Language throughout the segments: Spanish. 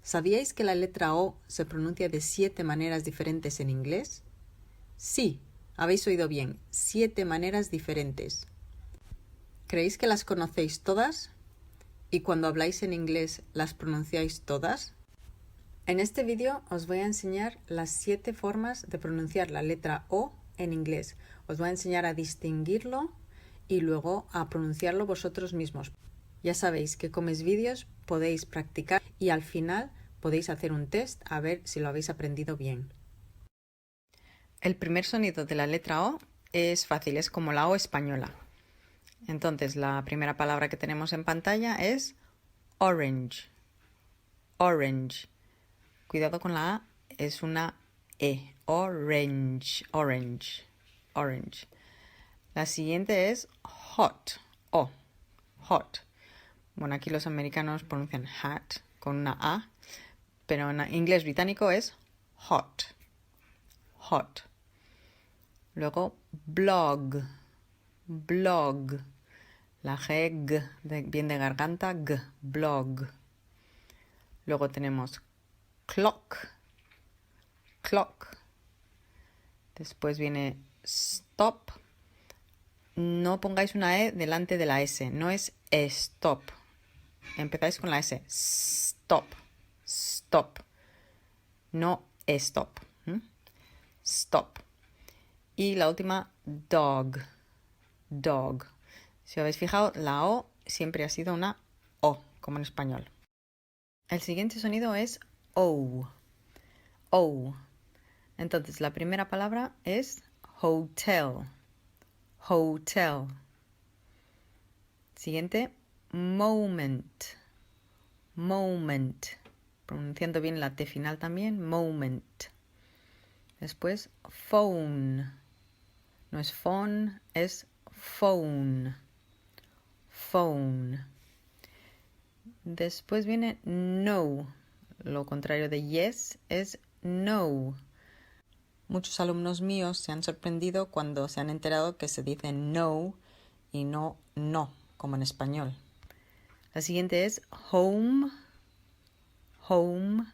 ¿Sabíais que la letra O se pronuncia de 7 maneras diferentes en inglés? Sí, habéis oído bien, 7 maneras diferentes. ¿Creéis que las conocéis todas? ¿Y cuando habláis en inglés las pronunciáis todas? En este vídeo os voy a enseñar las 7 formas de pronunciar la letra O en inglés. Os voy a enseñar a distinguirlo y luego a pronunciarlo vosotros mismos. Ya sabéis que con mis vídeos podéis practicar y al final podéis hacer un test a ver si lo habéis aprendido bien. El primer sonido de la letra O es fácil, es como la O española. Entonces la primera palabra que tenemos en pantalla es orange. Orange. Cuidado con la A, es una E. Orange, orange, orange. La siguiente es hot. O, hot. Bueno, aquí los americanos pronuncian hat con una A, pero en inglés británico es hot. Hot. Luego blog. Blog. La G, bien de garganta, G. Blog. Luego tenemos clock. Clock. Después viene stop. No pongáis una E delante de la S. No es stop. Empezáis con la S. Stop. Stop. No stop. Stop. Y la última, dog. Dog. Si os habéis fijado, la O siempre ha sido una O, como en español. El siguiente sonido es O. O. Entonces, la primera palabra es hotel. Hotel. Siguiente, moment. Moment. Pronunciando bien la T final también, moment. Después, phone. No es phone, es phone. Phone. Después viene no. Lo contrario de yes es no. Muchos alumnos míos se han sorprendido cuando se han enterado que se dice no y no, como en español. La siguiente es home, home,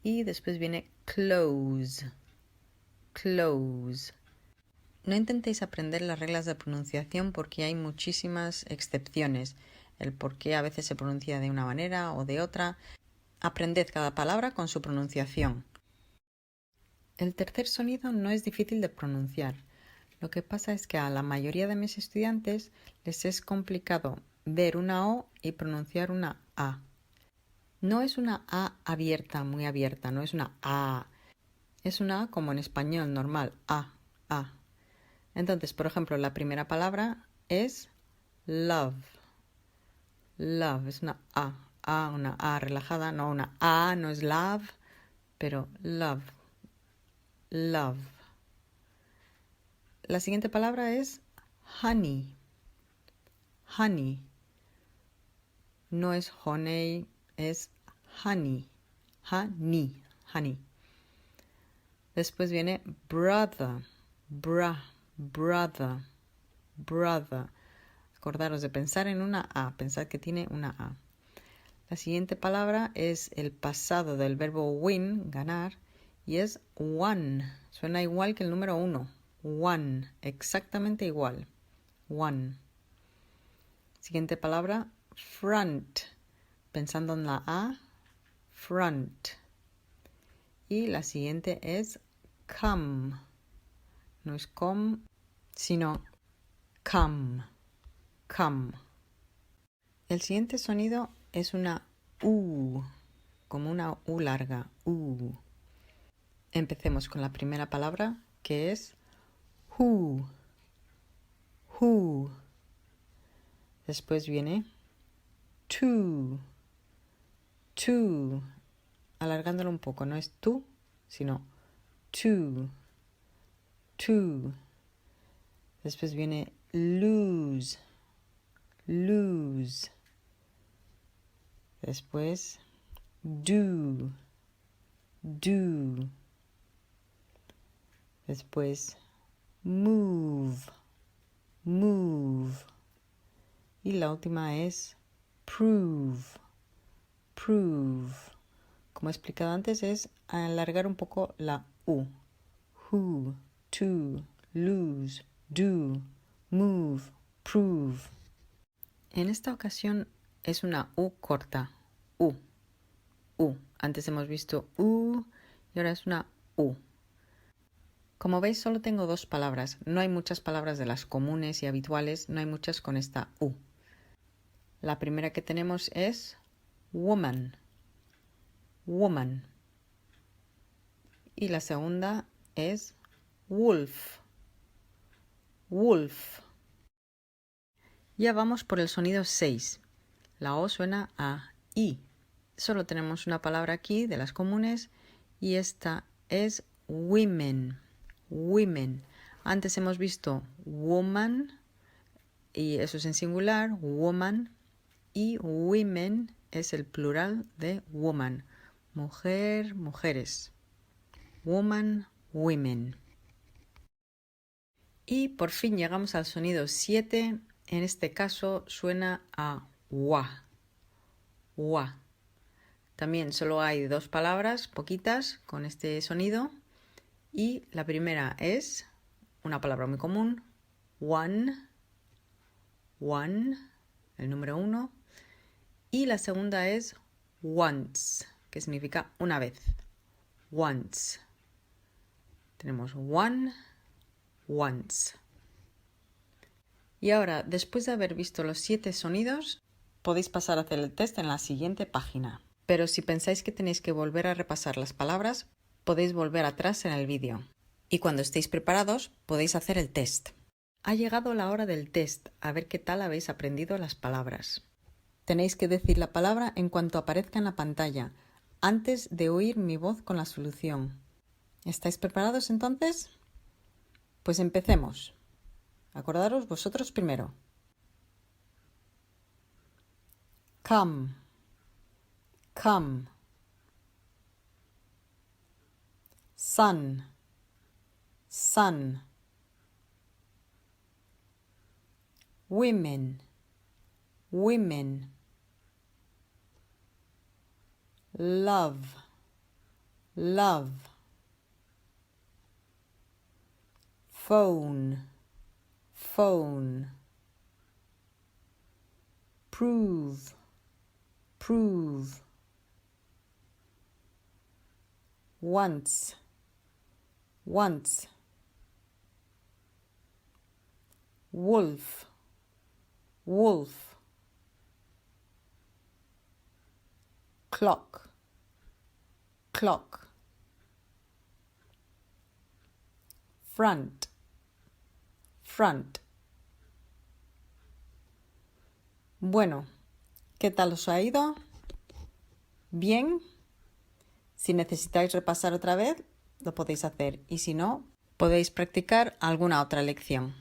y después viene close, close. No intentéis aprender las reglas de pronunciación porque hay muchísimas excepciones. El por qué a veces se pronuncia de una manera o de otra. Aprended cada palabra con su pronunciación. El tercer sonido no es difícil de pronunciar. Lo que pasa es que a la mayoría de mis estudiantes les es complicado ver una O y pronunciar una A. No es una A abierta, muy abierta, no es una A. Es una A como en español normal, A, A. Entonces, por ejemplo, la primera palabra es love. Love es una una A relajada, no una A, no es love, pero love. Love. La siguiente palabra es honey. Honey. No es honey, es honey. Honey. Honey. Después viene brother. Brother. Brother. Acordaros de pensar en una A. Pensad que tiene una A. La siguiente palabra es el pasado del verbo win, ganar, y es one. Suena igual que el número 1. One. Exactamente igual. One. Siguiente palabra, front. Pensando en la A, front. Y la siguiente es come. No es come, sino come. Come. El siguiente sonido es una U, como una U larga, U. Empecemos con la primera palabra, que es who. Who. Después viene to. To. Alargándolo un poco, no es tú, sino to. To. Después viene lose. Lose. Después do. Do. Después move. Move. Y la última es prove. Prove. como he explicado antes, es alargar un poco la U. Who, to, lose, do, move, prove. En esta ocasión es una U corta. U. U. Antes hemos visto U y ahora es una U. Como veis, solo tengo dos palabras. No hay muchas palabras de las comunes y habituales, no hay muchas con esta U. La primera que tenemos es woman. Woman. Y la segunda es wolf. Wolf. Ya vamos por el sonido 6. La O suena a I. Solo tenemos una palabra aquí de las comunes y esta es women. Women. Antes hemos visto woman y eso es en singular, woman, y women es el plural de woman. Mujer, mujeres. Woman, women. Y por fin llegamos al sonido 7. En este caso suena a wa. Wa. También solo hay dos palabras, poquitas, con este sonido. Y la primera es una palabra muy común, one, one, el número 1. Y la segunda es once, que significa una vez. Once. Tenemos one, once. Y ahora, después de haber visto los 7 sonidos, podéis pasar a hacer el test en la siguiente página. Pero si pensáis que tenéis que volver a repasar las palabras, podéis volver atrás en el vídeo. Y cuando estéis preparados, podéis hacer el test. Ha llegado la hora del test, a ver qué tal habéis aprendido las palabras. Tenéis que decir la palabra en cuanto aparezca en la pantalla, antes de oír mi voz con la solución. ¿Estáis preparados entonces? Pues empecemos. Acordaros vosotros primero. Come. Come. Sun. Sun. Women. Women. Love. Love. Phone. Phone. Prove. Prove. Once. Once. Wolf. Wolf. Clock. Clock. Front. Front. Bueno, ¿qué tal os ha ido? ¿Bien? Si necesitáis repasar otra vez, lo podéis hacer. Y si no, podéis practicar alguna otra lección.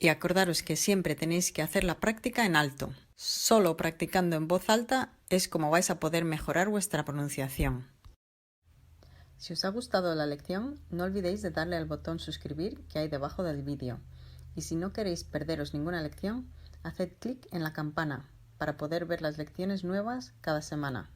Y acordaros que siempre tenéis que hacer la práctica en alto. Solo practicando en voz alta es como vais a poder mejorar vuestra pronunciación. Si os ha gustado la lección, no olvidéis de darle al botón suscribir que hay debajo del vídeo. Y si no queréis perderos ninguna lección, haced clic en la campana para poder ver las lecciones nuevas cada semana.